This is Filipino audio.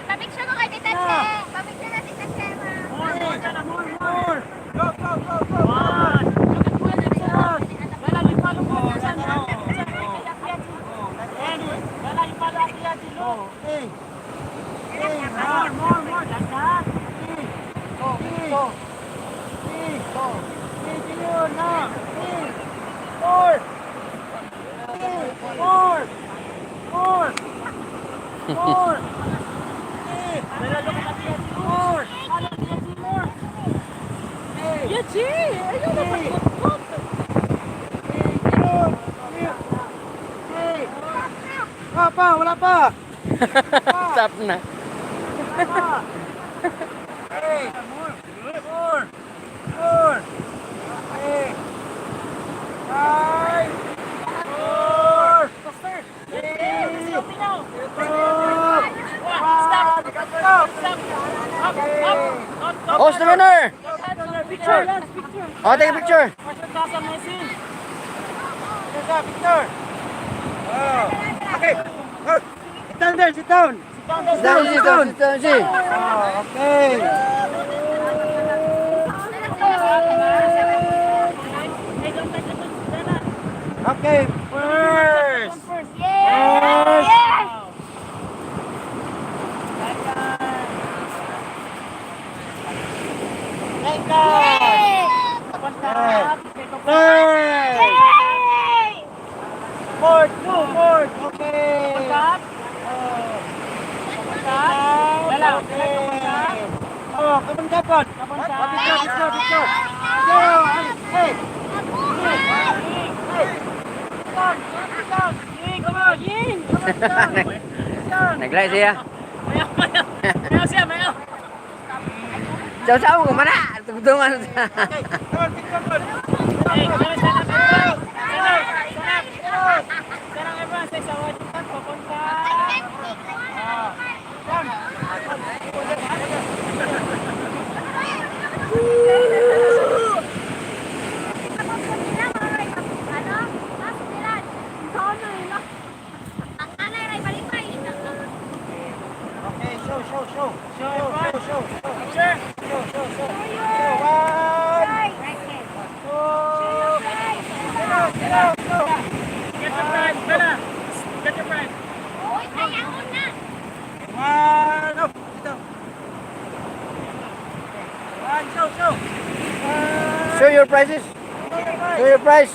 Papicture mo kay Tita Che. Papicture na Tita Che. More. Go, go, go, go. Wala pa. Stop na. Hey, more. Hey. Five. Four. Host the winner. Oh, take a picture. Picture. Okay. Sit down there, sit down. Sit down. Okay. Okay, first. Fourth. Okay. Oh, kapan dapat? Picture. Hey. Nag-live siya. Mayo. Jauh-jauh kemana? Tunggu-tungguan. Show your prices. Show your price.